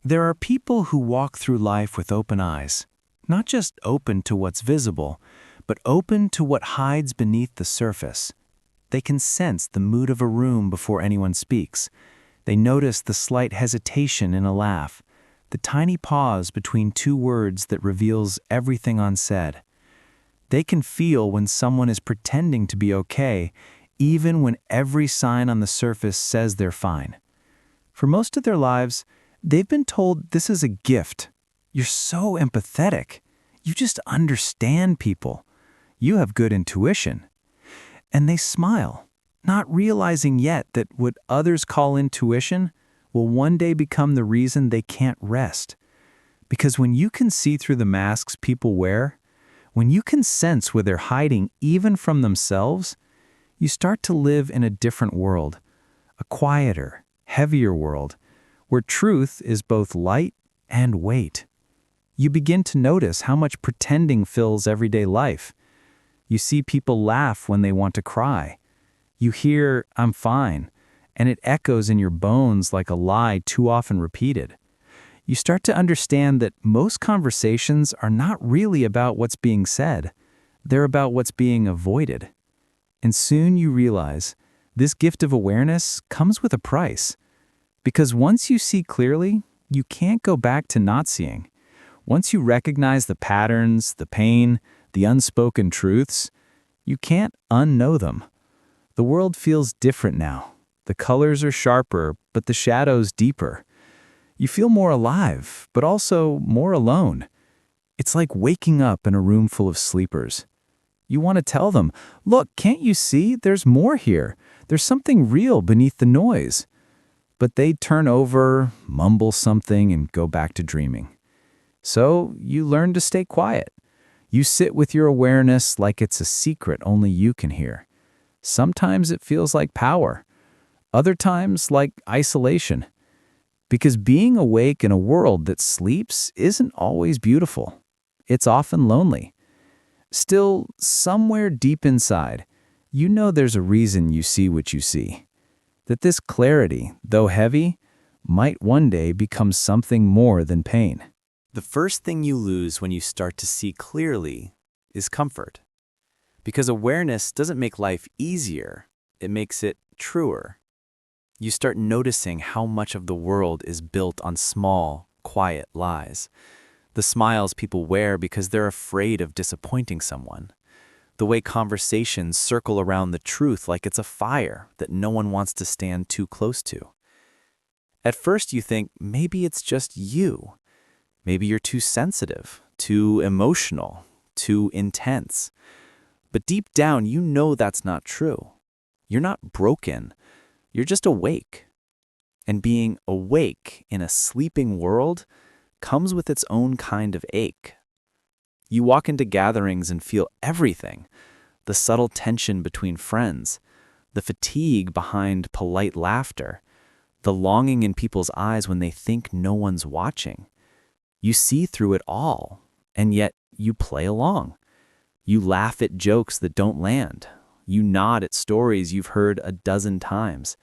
There are people who walk through life with open eyes, not just open to what's visible, but open to what hides beneath the surface. They can sense the mood of a room before anyone speaks. They notice the slight hesitation in a laugh, the tiny pause between two words that reveals everything unsaid. They can feel when someone is pretending to be okay, even when every sign on the surface says they're fine. For most of their lives, they've been told this is a gift. You're so empathetic. You just understand people. You have good intuition. And they smile, not realizing yet that what others call intuition will one day become the reason they can't rest. Because when you can see through the masks people wear, when you can sense where they're hiding even from themselves, you start to live in a different world, a quieter, heavier world, where truth is both light and weight. You begin to notice how much pretending fills everyday life. You see people laugh when they want to cry. You hear, "I'm fine," and it echoes in your bones like a lie too often repeated. You start to understand that most conversations are not really about what's being said. They're about what's being avoided. And soon you realize this gift of awareness comes with a price. Because once you see clearly, you can't go back to not seeing. Once you recognize the patterns, the pain, the unspoken truths, you can't unknow them. The world feels different now. The colors are sharper, but the shadows deeper. You feel more alive, but also more alone. It's like waking up in a room full of sleepers. You want to tell them, "Look, can't you see? There's more here. There's something real beneath the noise." But they turn over, mumble something, and go back to dreaming. So you learn to stay quiet. You sit with your awareness like it's a secret only you can hear. Sometimes it feels like power. Other times like isolation. Because being awake in a world that sleeps isn't always beautiful. It's often lonely. Still, somewhere deep inside, you know there's a reason you see what you see. That this clarity, though heavy, might one day become something more than pain. The first thing you lose when you start to see clearly is comfort. Because awareness doesn't make life easier, it makes it truer. You start noticing how much of the world is built on small, quiet lies. The smiles people wear because they're afraid of disappointing someone. The way conversations circle around the truth like it's a fire that no one wants to stand too close to. At first you think maybe it's just you. Maybe you're too sensitive, too emotional, too intense. But deep down you know that's not true. You're not broken. You're just awake. And being awake in a sleeping world comes with its own kind of ache. You walk into gatherings and feel everything. The subtle tension between friends, the fatigue behind polite laughter, the longing in people's eyes when they think no one's watching. You see through it all, and yet you play along. You laugh at jokes that don't land. You nod at stories you've heard a dozen times.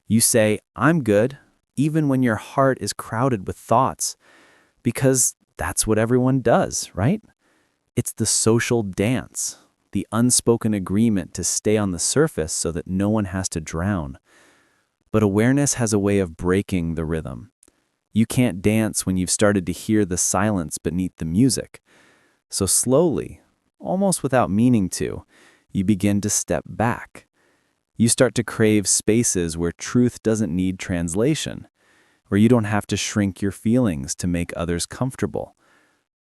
You say, "I'm good," even when your heart is crowded with thoughts. Because that's what everyone does, right? It's the social dance, the unspoken agreement to stay on the surface so that no one has to drown. But awareness has a way of breaking the rhythm. You can't dance when you've started to hear the silence beneath the music. So slowly, almost without meaning to, you begin to step back. You start to crave spaces where truth doesn't need translation, where you don't have to shrink your feelings to make others comfortable.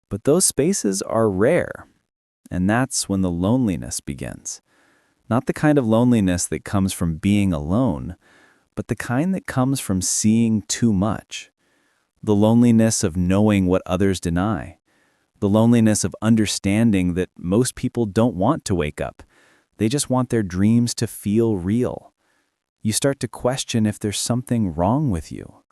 But those spaces are rare, and that's when the loneliness begins. Not the kind of loneliness that comes from being alone, but the kind that comes from seeing too much. The loneliness of knowing what others deny. The loneliness of understanding that most people don't want to wake up. They just want their dreams to feel real. You start to question if there's something wrong with you.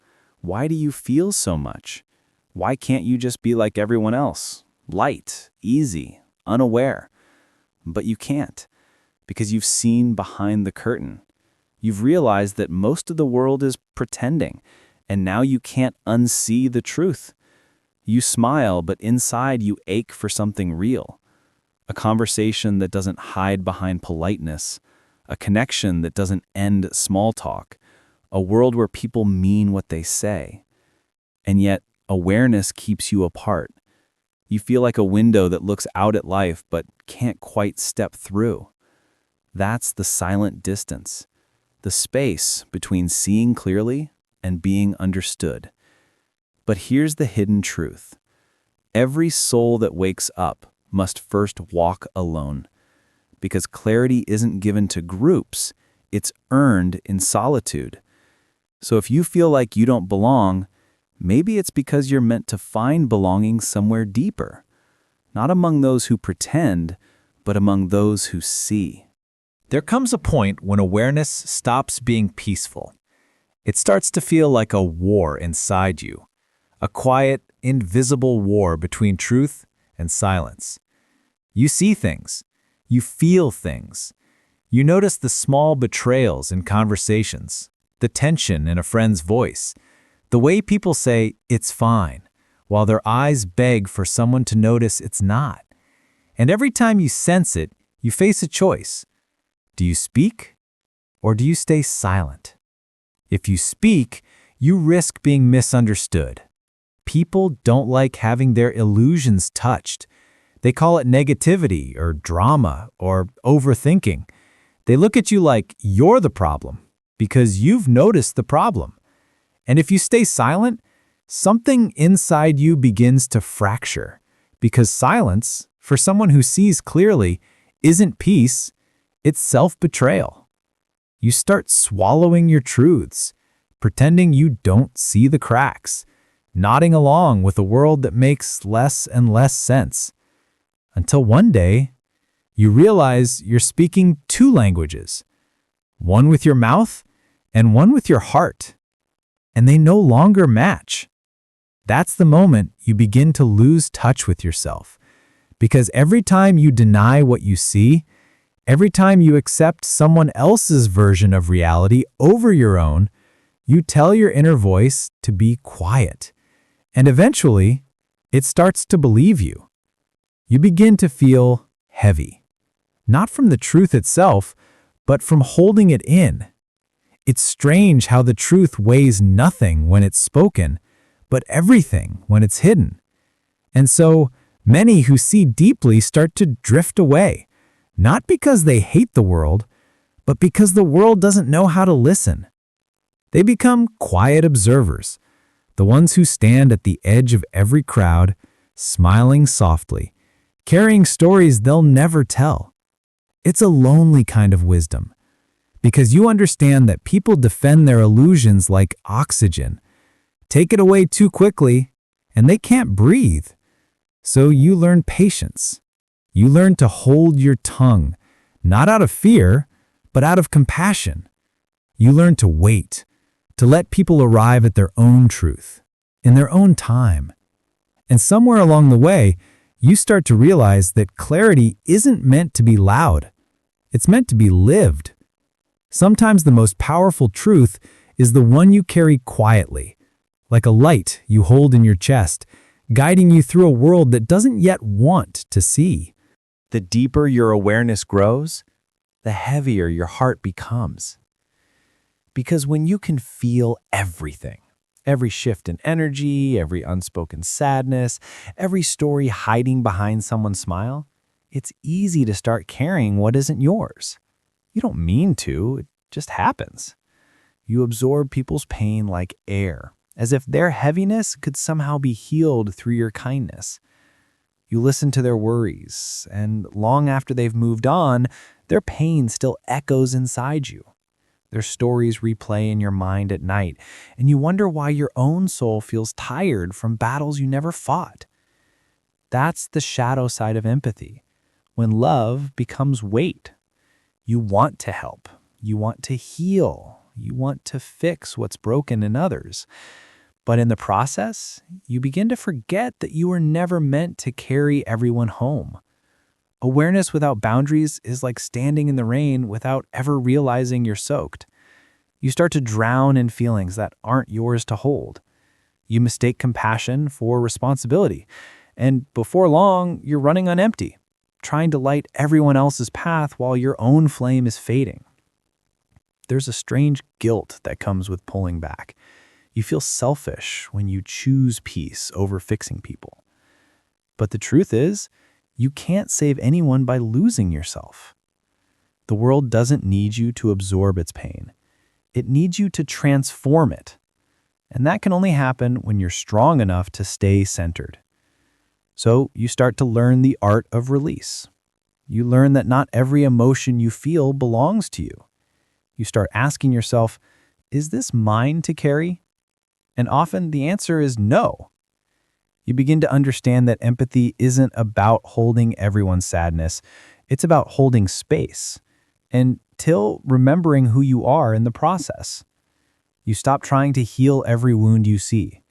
Why do you feel so much? Why can't you just be like everyone else? Light, easy, unaware. But you can't, because you've seen behind the curtain. You've realized that most of the world is pretending, And now you can't unsee the truth. You smile, but inside you ache for something real. A conversation that doesn't hide behind politeness. A connection that doesn't end small talk. A world where people mean what they say. And yet, awareness keeps you apart. You feel like a window that looks out at life but can't quite step through. That's the silent distance, the space between seeing clearly and being understood. But here's the hidden truth. Every soul that wakes up must first walk alone, because clarity isn't given to groups, it's earned in solitude. So if you feel like you don't belong, maybe it's because you're meant to find belonging somewhere deeper, not among those who pretend, but among those who see. There comes a point when awareness stops being peaceful. It starts to feel like a war inside you, a quiet, invisible war between truth and silence. You see things. You feel things. You notice the small betrayals in conversations, the tension in a friend's voice, the way people say, "it's fine," while their eyes beg for someone to notice it's not. And every time you sense it, you face a choice. Do you speak, or do you stay silent? If you speak, you risk being misunderstood. People don't like having their illusions touched. They call it negativity or drama or overthinking. They look at you like you're the problem because you've noticed the problem. And if you stay silent, something inside you begins to fracture, because silence, for someone who sees clearly, isn't peace, it's self-betrayal. You start swallowing your truths, pretending you don't see the cracks, nodding along with a world that makes less and less sense. Until one day, you realize you're speaking two languages, one with your mouth and one with your heart, and they no longer match. That's the moment you begin to lose touch with yourself, because every time you deny what you see, every time you accept someone else's version of reality over your own, you tell your inner voice to be quiet, and eventually, it starts to believe you. You begin to feel heavy, not from the truth itself, but from holding it in. It's strange how the truth weighs nothing when it's spoken, but everything when it's hidden. And so, many who see deeply start to drift away, not because they hate the world, but because the world doesn't know how to listen. They become quiet observers, the ones who stand at the edge of every crowd, smiling softly, carrying stories they'll never tell. It's a lonely kind of wisdom, because you understand that people defend their illusions like oxygen. Take it away too quickly, and they can't breathe. So you learn patience. You learn to hold your tongue, not out of fear, but out of compassion. You learn to wait, to let people arrive at their own truth, in their own time. And somewhere along the way, you start to realize that clarity isn't meant to be loud. It's meant to be lived. Sometimes the most powerful truth is the one you carry quietly, like a light you hold in your chest, guiding you through a world that doesn't yet want to see. The deeper your awareness grows, the heavier your heart becomes. Because when you can feel everything, every shift in energy, every unspoken sadness, every story hiding behind someone's smile, it's easy to start carrying what isn't yours. You don't mean to, it just happens. You absorb people's pain like air, as if their heaviness could somehow be healed through your kindness. You listen to their worries, and long after they've moved on, their pain still echoes inside you. Their stories replay in your mind at night, and you wonder why your own soul feels tired from battles you never fought. That's the shadow side of empathy, when love becomes weight. You want to help, you want to heal, you want to fix what's broken in others. But in the process, you begin to forget that you were never meant to carry everyone home. Awareness without boundaries is like standing in the rain without ever realizing you're soaked. You start to drown in feelings that aren't yours to hold. You mistake compassion for responsibility, and before long, you're running on empty, trying to light everyone else's path while your own flame is fading. There's a strange guilt that comes with pulling back. You feel selfish when you choose peace over fixing people. But the truth is, you can't save anyone by losing yourself. The world doesn't need you to absorb its pain. It needs you to transform it. And that can only happen when you're strong enough to stay centered. So you start to learn the art of release. You learn that not every emotion you feel belongs to you. You start asking yourself, is this mine to carry? And often the answer is no. You begin to understand that empathy isn't about holding everyone's sadness. It's about holding space, until remembering who you are in the process. You stop trying to heal every wound you see.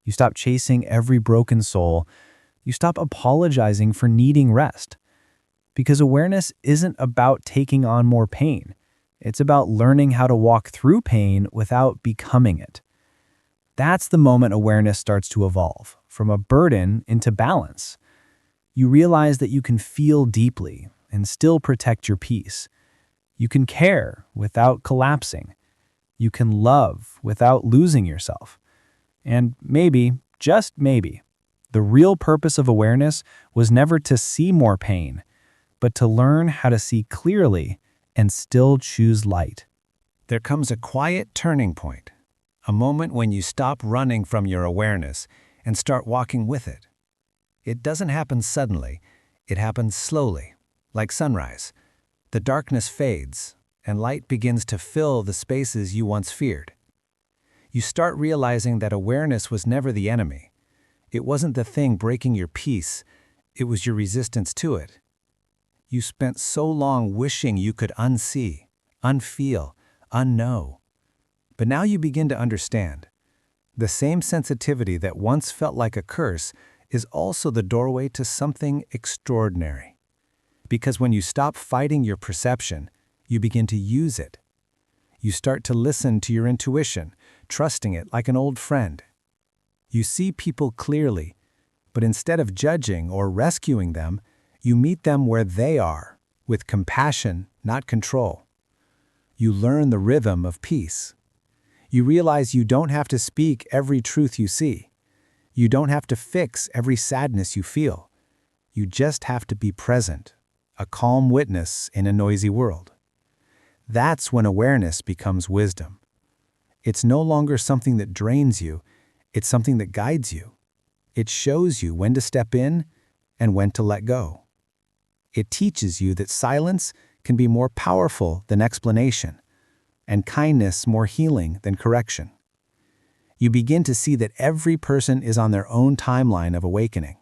You stop chasing every broken soul. You stop apologizing for needing rest. Because awareness isn't about taking on more pain. It's about learning how to walk through pain without becoming it. That's the moment awareness starts to evolve, from a burden into balance. You realize that you can feel deeply and still protect your peace. You can care without collapsing. You can love without losing yourself. And maybe, just maybe, the real purpose of awareness was never to see more pain, but to learn how to see clearly and still choose light. There comes a quiet turning point, a moment when you stop running from your awareness and start walking with it. It doesn't happen suddenly, it happens slowly, like sunrise. The darkness fades, and light begins to fill the spaces you once feared. You start realizing that awareness was never the enemy. It wasn't the thing breaking your peace, it was your resistance to it. You spent so long wishing you could unsee, unfeel, unknow. But now you begin to understand. The same sensitivity that once felt like a curse is also the doorway to something extraordinary. Because when you stop fighting your perception, you begin to use it. You start to listen to your intuition, trusting it like an old friend. You see people clearly, but instead of judging or rescuing them, you meet them where they are, with compassion, not control. You learn the rhythm of peace. You realize you don't have to speak every truth you see. You don't have to fix every sadness you feel. You just have to be present, a calm witness in a noisy world. That's when awareness becomes wisdom. It's no longer something that drains you, it's something that guides you. It shows you when to step in and when to let go. It teaches you that silence can be more powerful than explanation, and kindness more healing than correction. You begin to see that every person is on their own timeline of awakening.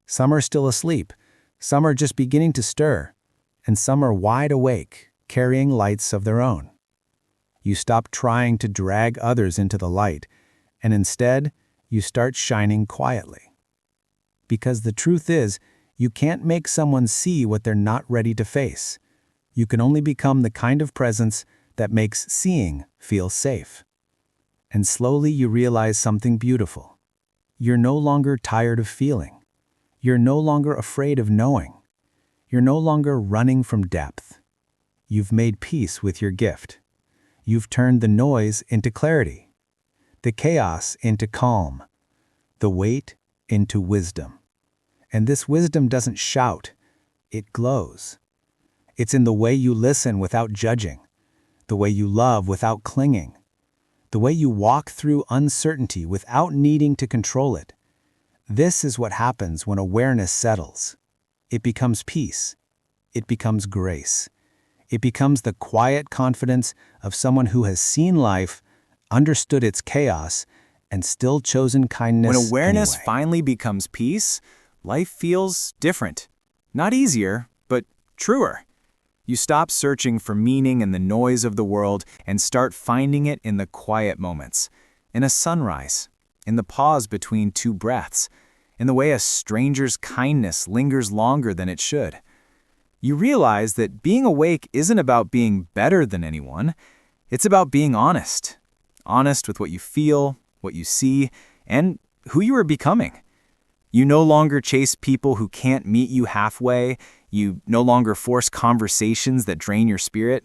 Some are still asleep, some are just beginning to stir, and some are wide awake, carrying lights of their own. You stop trying to drag others into the light, and instead, you start shining quietly. Because the truth is, you can't make someone see what they're not ready to face. You can only become the kind of presence that makes seeing feel safe. And slowly you realize something beautiful. You're no longer tired of feeling. You're no longer afraid of knowing. You're no longer running from depth. You've made peace with your gift. You've turned the noise into clarity, the chaos into calm, the weight into wisdom. And this wisdom doesn't shout, it glows. It's in the way you listen without judging, the way you love without clinging, the way you walk through uncertainty without needing to control it. This is what happens when awareness settles. It becomes peace. It becomes grace. It becomes the quiet confidence of someone who has seen life, understood its chaos, and still chosen kindness When awareness anyway. finally becomes peace, life feels different. Not easier, but truer. You stop searching for meaning in the noise of the world and start finding it in the quiet moments, in a sunrise, in the pause between two breaths, in the way a stranger's kindness lingers longer than it should. You realize that being awake isn't about being better than anyone. It's about being honest. Honest with what you feel, what you see, and who you are becoming. You no longer chase people who can't meet you halfway. You no longer force conversations that drain your spirit.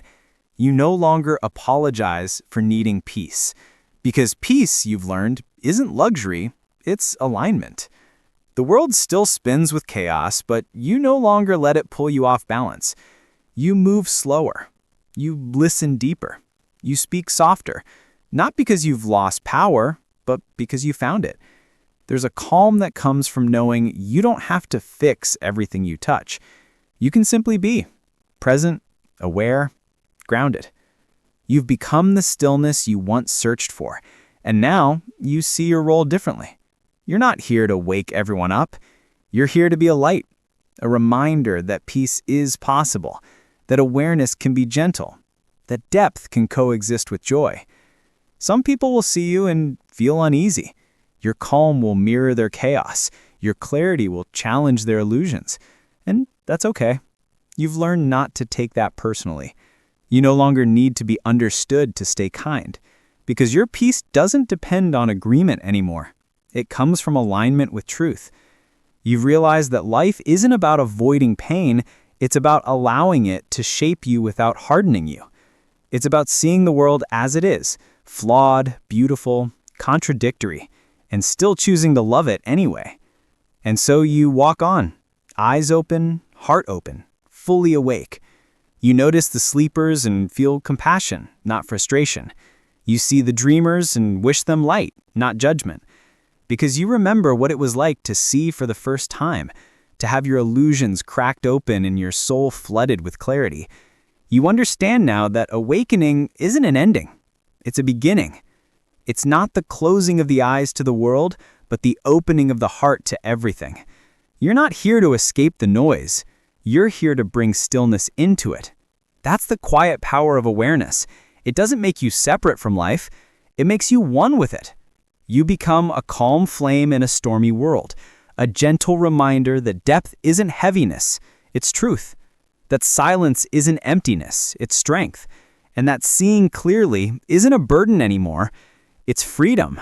You no longer apologize for needing peace. Because peace, you've learned, isn't luxury, it's alignment. The world still spins with chaos, but you no longer let it pull you off balance. You move slower. You listen deeper. You speak softer. Not because you've lost power, but because you found it. There's a calm that comes from knowing you don't have to fix everything you touch. You can simply be present, aware, grounded. You've become the stillness you once searched for, and now you see your role differently. You're not here to wake everyone up. You're here to be a light, a reminder that peace is possible, that awareness can be gentle, that depth can coexist with joy. Some people will see you and feel uneasy. Your calm will mirror their chaos. Your clarity will challenge their illusions. And that's okay. You've learned not to take that personally. You no longer need to be understood to stay kind, because your peace doesn't depend on agreement anymore. It comes from alignment with truth. You've realized that life isn't about avoiding pain, it's about allowing it to shape you without hardening you. It's about seeing the world as it is, flawed, beautiful, contradictory, and still choosing to love it anyway. And so you walk on, eyes open, heart open, fully awake. You notice the sleepers and feel compassion, not frustration. You see the dreamers and wish them light, not judgment. Because you remember what it was like to see for the first time, to have your illusions cracked open and your soul flooded with clarity. You understand now that awakening isn't an ending. It's a beginning. It's not the closing of the eyes to the world, but the opening of the heart to everything. You're not here to escape the noise. You're here to bring stillness into it. That's the quiet power of awareness. It doesn't make you separate from life. It makes you one with it. You become a calm flame in a stormy world, a gentle reminder that depth isn't heaviness, it's truth. That silence isn't emptiness, it's strength. And that seeing clearly isn't a burden anymore, it's freedom.